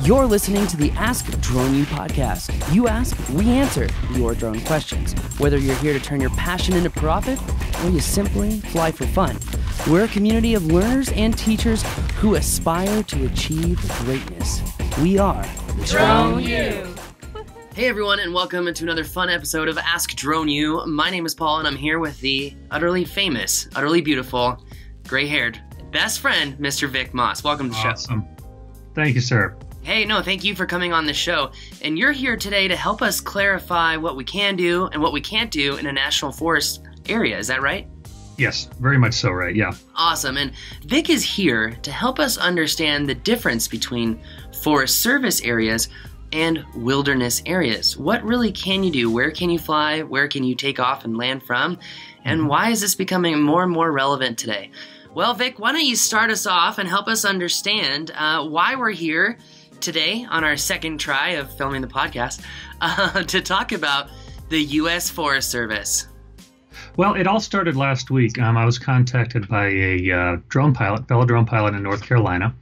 You're listening to the Ask Drone U podcast. You ask, we answer your drone questions. Whether you're here to turn your passion into profit or you simply fly for fun, we're a community of learners and teachers who aspire to achieve greatness. We are Drone U. Hey everyone, and welcome to another fun episode of Ask Drone U. My name is Paul, and I'm here with the utterly famous, utterly beautiful, gray-haired best friend, Mr. Vic Moss. Welcome to the show. Awesome. Thank you, sir. Hey, no, thank you for coming on the show. And you're here today to help us clarify what we can do and what we can't do in a national forest area. Is that right? Yes, very much so, right? Yeah. Awesome. And Vic is here to help us understand the difference between Forest Service areas and wilderness areas. What really can you do? Where can you fly? Where can you take off and land from? And why is this becoming more and more relevant today? Well, Vic, why don't you start us off and help us understand why we're here today on our second try of filming the podcast to talk about the U.S. Forest Service. Well, it all started last week. I was contacted by a fellow drone pilot in North Carolina,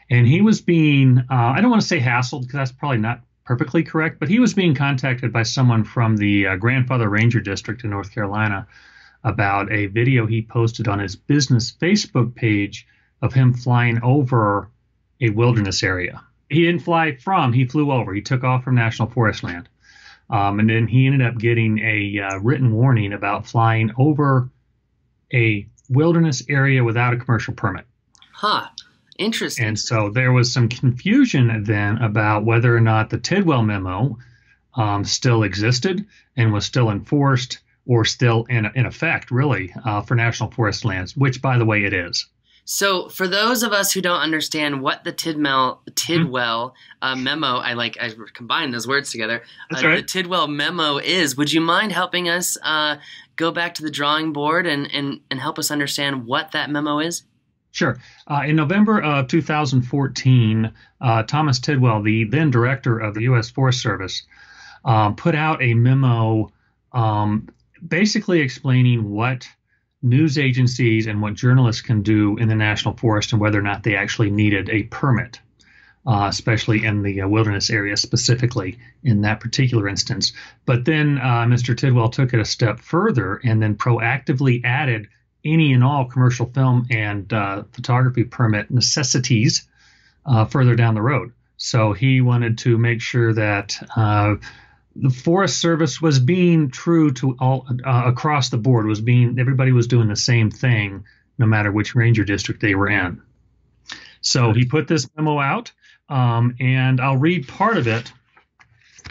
and he was being, I don't want to say hassled because that's probably not perfectly correct, but he was being contacted by someone from the Grandfather Ranger District in North Carolina about a video he posted on his business Facebook page of him flying over a wilderness area. He didn't fly from, he flew over. He took off from National Forest land. And then he ended up getting a written warning about flying over a wilderness area without a commercial permit. Huh. Interesting. And so there was some confusion then about whether or not the Tidwell memo still existed and was still enforced or still in effect, really, for National Forest lands, which, by the way, it is. So for those of us who don't understand what the Tidwell memo, I combined those words together. That's right. The Tidwell memo is, would you mind helping us go back to the drawing board and help us understand what that memo is? Sure. In November of 2014, Thomas Tidwell, the then director of the U.S. Forest Service, put out a memo basically explaining what news agencies and what journalists can do in the national forest and whether or not they actually needed a permit, especially in the wilderness area, specifically in that particular instance. But then Mr. Tidwell took it a step further and then proactively added any and all commercial film and photography permit necessities further down the road. So he wanted to make sure that the Forest Service was being true to all across the board. Everybody was doing the same thing, no matter which ranger district they were in. So he put this memo out, and I'll read part of it.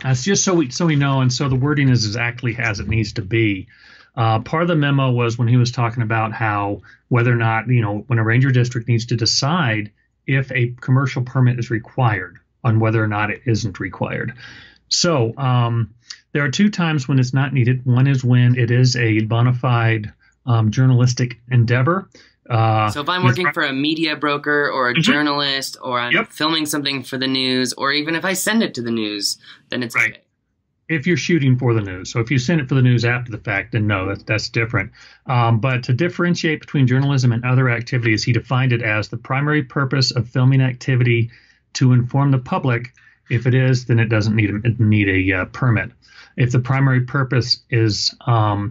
That's just so we know, and so the wording is exactly as it needs to be. Part of the memo was when he was talking about how whether or not, when a ranger district needs to decide if a commercial permit is required on whether or not it isn't required. So there are two times when it's not needed. One is when it is a bona fide journalistic endeavor. So if I'm working for a media broker or a journalist, or I'm filming something for the news, or even if I send it to the news, then it's okay. If you're shooting for the news. So if you send it for the news after the fact, then no, that's different. But to differentiate between journalism and other activities, he defined it as the primary purpose of filming activity to inform the public. If it is, then it doesn't need a permit. If the primary purpose is well,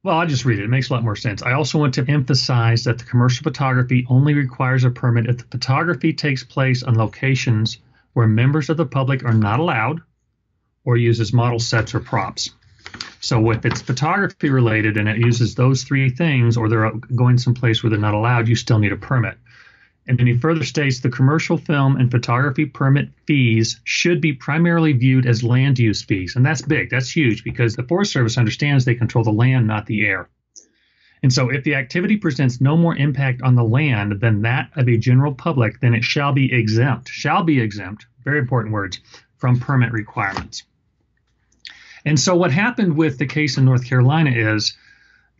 I'll just read it. It makes a lot more sense. I also want to emphasize that the commercial photography only requires a permit if the photography takes place on locations where members of the public are not allowed or uses model sets or props. So if it's photography related and it uses those three things, or they're going someplace where they're not allowed, you still need a permit. And then he further states the commercial film and photography permit fees should be primarily viewed as land use fees. And that's big. That's huge because the Forest Service understands they control the land, not the air. And so if the activity presents no more impact on the land than that of a general public, then it shall be exempt, very important words, from permit requirements. And so what happened with the case in North Carolina is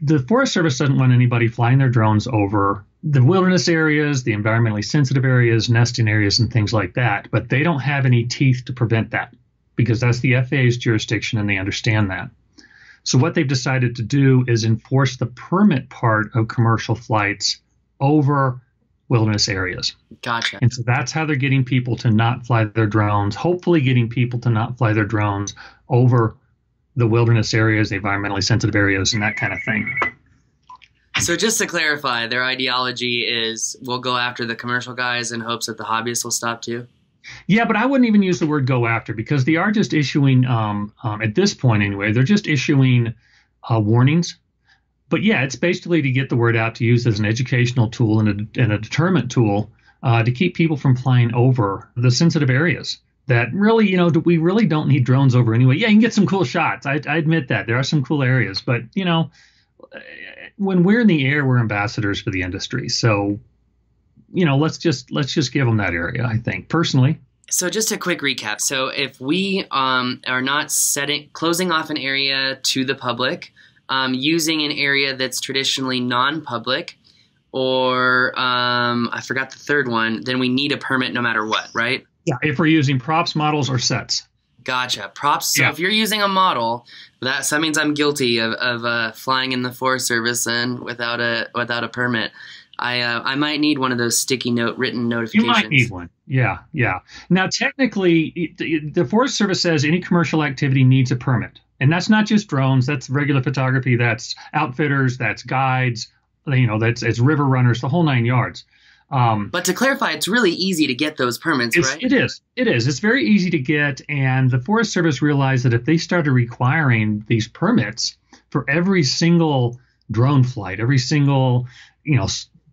the Forest Service doesn't want anybody flying their drones over the wilderness areas, the environmentally sensitive areas, nesting areas, and things like that. But they don't have any teeth to prevent that because that's the FAA's jurisdiction and they understand that. So what they've decided to do is enforce the permit part of commercial flights over wilderness areas. Gotcha. And so that's how they're getting people to not fly their drones, hopefully getting people to not fly their drones over the wilderness areas, the environmentally sensitive areas, and that kind of thing. So just to clarify, their ideology is we'll go after the commercial guys in hopes that the hobbyists will stop too? Yeah, but I wouldn't even use the word go after, because they are just issuing, at this point anyway, they're just issuing warnings. But yeah, it's basically to get the word out, to use as an educational tool and a deterrent tool to keep people from flying over the sensitive areas that really, we really don't need drones over anyway. Yeah, you can get some cool shots. I admit that. There are some cool areas. But, when we're in the air, we're ambassadors for the industry. So, let's just give them that area, I think, personally. So just a quick recap. So if we are not closing off an area to the public, using an area that's traditionally non-public, or I forgot the third one, then we need a permit no matter what, right? Yeah, if we're using props, models, or sets. Gotcha. Props. So if you're using a model, that means I'm guilty of flying in the Forest Service and without a permit. I might need one of those sticky note written notifications. You might need one. Yeah. Now, technically, the Forest Service says any commercial activity needs a permit. And that's not just drones. That's regular photography. That's outfitters. That's guides. It's river runners, the whole 9 yards. But to clarify, it's really easy to get those permits, right? It is. It's very easy to get. And the Forest Service realized that if they started requiring these permits for every single drone flight, every single,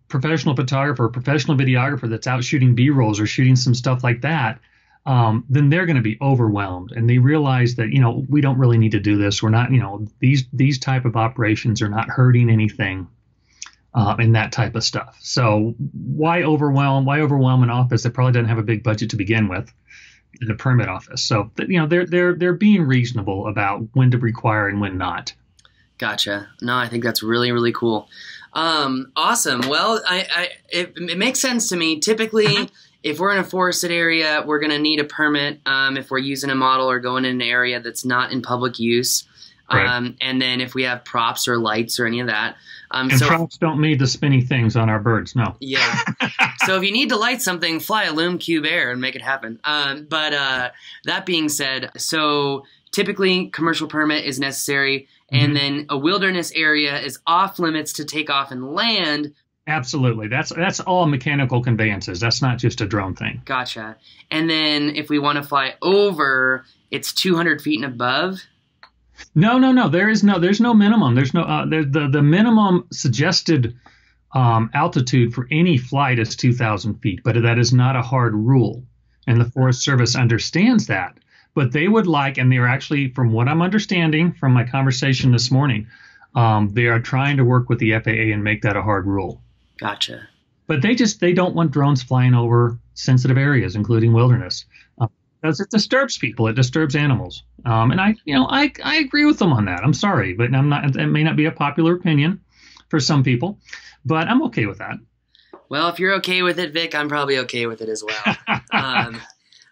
professional photographer, professional videographer that's out shooting B-rolls or shooting some stuff like that, then they're going to be overwhelmed. And they realize that, we don't really need to do this. We're not, these type of operations are not hurting anything. And that type of stuff. So why overwhelm an office that probably doesn't have a big budget to begin with, the permit office? So they're being reasonable about when to require and when not. Gotcha. No, I think that's really, really cool. Awesome. Well, it makes sense to me. Typically, if we're in a forested area, we're going to need a permit if we're using a model or going in an area that's not in public use. Right. And then if we have props or lights or any of that. And props don't need the spinny things on our birds, no. Yeah. So if you need to light something, fly a Loom Cube Air and make it happen. But that being said, so typically commercial permit is necessary, and then a wilderness area is off limits to take off and land. Absolutely. That's all mechanical conveyances. That's not just a drone thing. Gotcha. And then if we want to fly over, it's 200 feet and above. No. There's no minimum. There's no the minimum suggested altitude for any flight is 2,000 feet, but that is not a hard rule, and the Forest Service understands that. But they would like, and they're actually, from what I'm understanding from my conversation this morning, they are trying to work with the FAA and make that a hard rule. Gotcha. But they don't want drones flying over sensitive areas, including wilderness. Because it disturbs people, it disturbs animals, and I agree with them on that. I'm sorry, but it may not be a popular opinion for some people, but I'm okay with that. Well, if you're okay with it, Vic, I'm probably okay with it as well.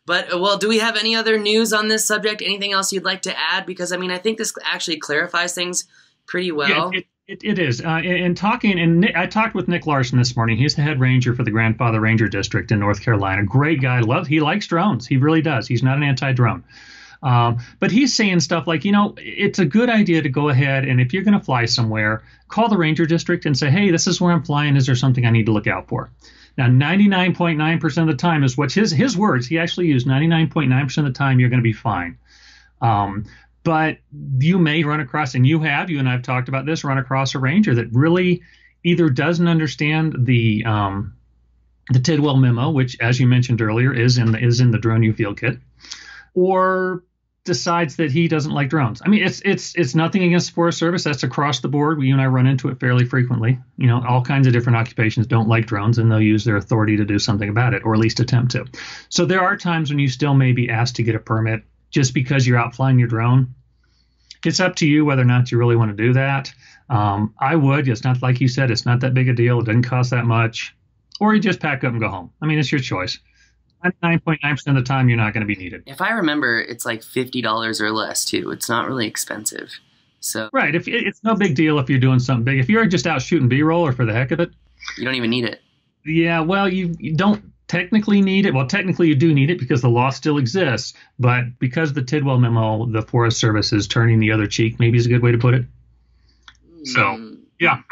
But do we have any other news on this subject? Anything else you'd like to add? Because I think this actually clarifies things pretty well. Yeah, it is. I talked with Nick Larson this morning. He's the head ranger for the Grandfather Ranger District in North Carolina. Great guy. He likes drones. He really does. He's not an anti-drone. But he's saying stuff like, it's a good idea to go ahead, and if you're going to fly somewhere, call the ranger district and say, hey, this is where I'm flying. Is there something I need to look out for? Now, 99.9% of the time is what his words. He actually used 99.9% of the time you're going to be fine. But you may run across, and you and I have talked about this, run across a ranger that really either doesn't understand the Tidwell memo, which, as you mentioned earlier, is in the Drone U Field Kit, or decides that he doesn't like drones. It's nothing against the Forest Service. That's across the board. You and I run into it fairly frequently. All kinds of different occupations don't like drones, and they'll use their authority to do something about it, or at least attempt to. So there are times when you still may be asked to get a permit just because you're out flying your drone. It's up to you whether or not you really want to do that. I would. It's not, like you said, it's not that big a deal. It doesn't cost that much. Or you just pack up and go home. It's your choice. 99.9% of the time, you're not going to be needed. If I remember, it's like $50 or less, too. It's not really expensive. So right. It's no big deal if you're doing something big. If you're just out shooting B-roll or for the heck of it, you don't even need it. Yeah, well, you don't technically need it. Well, technically you do need it because the law still exists, but because the Tidwell memo, the Forest Service is turning the other cheek, maybe is a good way to put it. So, yeah.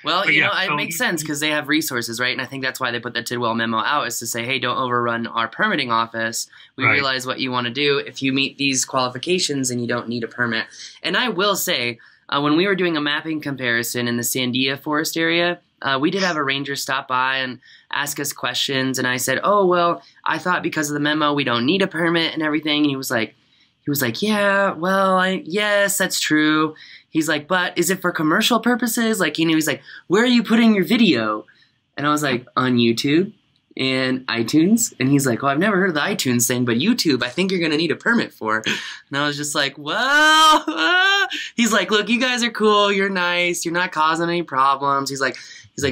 Well, but you yeah, know, it so makes sense because they have resources, right? And I think that's why they put the Tidwell memo out, is to say, hey, don't overrun our permitting office. We Right. realize what you want to do. If you meet these qualifications, then you don't need a permit. And I will say, when we were doing a mapping comparison in the Sandia Forest area, we did have a ranger stop by and ask us questions. And I said, oh, well, I thought because of the memo, we don't need a permit and everything. And he was like, yeah, well, yes, that's true. He's like, but is it for commercial purposes? Like, you know, he's like, where are you putting your video? And I was like, on YouTube and iTunes. And he's like, well, I've never heard of the iTunes thing, but YouTube, I think you're going to need a permit for. And I was just like, well, he's like, look, you guys are cool. You're nice. You're not causing any problems. He's like,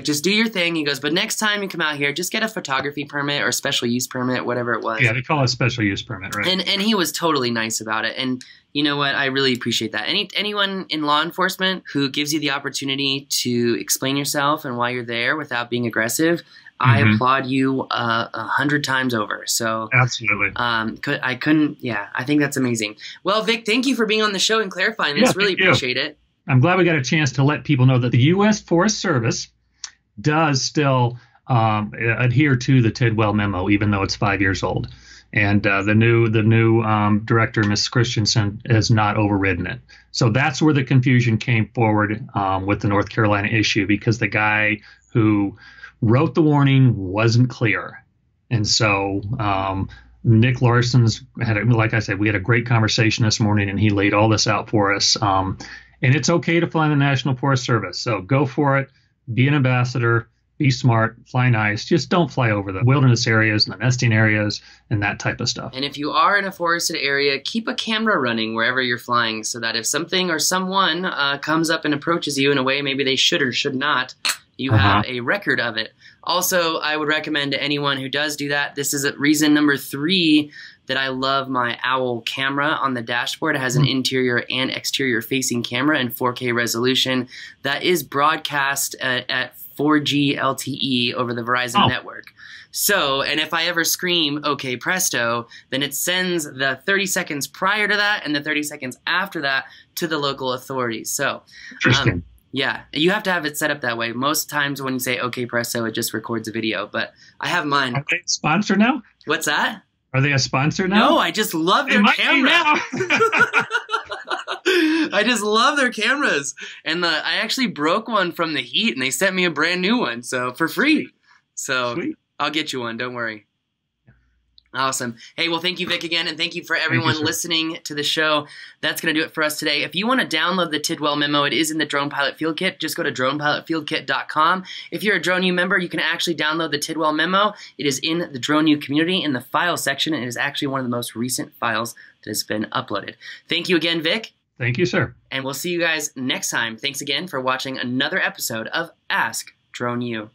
just do your thing. He goes, but next time you come out here, just get a photography permit or special use permit, whatever it was. Yeah, they call it special use permit, right? And he was totally nice about it. And you know what? I really appreciate that. Anyone in law enforcement who gives you the opportunity to explain yourself and why you're there without being aggressive, I applaud you 100 times over. So absolutely. I couldn't. Yeah, I think that's amazing. Well, Vic, thank you for being on the show and clarifying this. Really appreciate it. I'm glad we got a chance to let people know that the U.S. Forest Service does still adhere to the Tidwell memo, even though it's 5 years old. And the new director, Ms. Christensen, has not overridden it. So that's where the confusion came forward with the North Carolina issue, because the guy who wrote the warning wasn't clear. And so Nick Larson's like I said, we had a great conversation this morning, and he laid all this out for us. And it's okay to fly in the National Forest Service. So go for it. Be an ambassador. Be smart, fly nice. Just don't fly over the wilderness areas and the nesting areas and that type of stuff. And if you are in a forested area, keep a camera running wherever you're flying, so that if something or someone comes up and approaches you in a way maybe they should or should not, you have a record of it. Also, I would recommend to anyone who does do that, this is reason number 3 that I love my OWL camera on the dashboard. It has an interior and exterior facing camera in 4K resolution that is broadcast at 4G LTE over the Verizon network. So, and if I ever scream, okay, presto, then it sends the 30 seconds prior to that and the 30 seconds after that to the local authorities. So, interesting. Yeah, you have to have it set up that way. Most times when you say, okay, presto, it just records a video, but I have mine. Are they a sponsor now? What's that? Are they a sponsor now? No, I just love their camera. I just love their cameras. And I actually broke one from the heat, and they sent me a brand new one, so for free. So sweet. I'll get you one. Don't worry. Awesome. Hey, well, thank you, Vic, again, and thank you for everyone listening to the show. That's going to do it for us today. If you want to download the Tidwell memo, it is in the Drone Pilot Field Kit. Just go to dronepilotfieldkit.com. If you're a Drone U member, you can actually download the Tidwell memo. It is in the Drone U community in the file section, and it is actually one of the most recent files that has been uploaded. Thank you again, Vic. Thank you, sir. And we'll see you guys next time. Thanks again for watching another episode of Ask Drone U.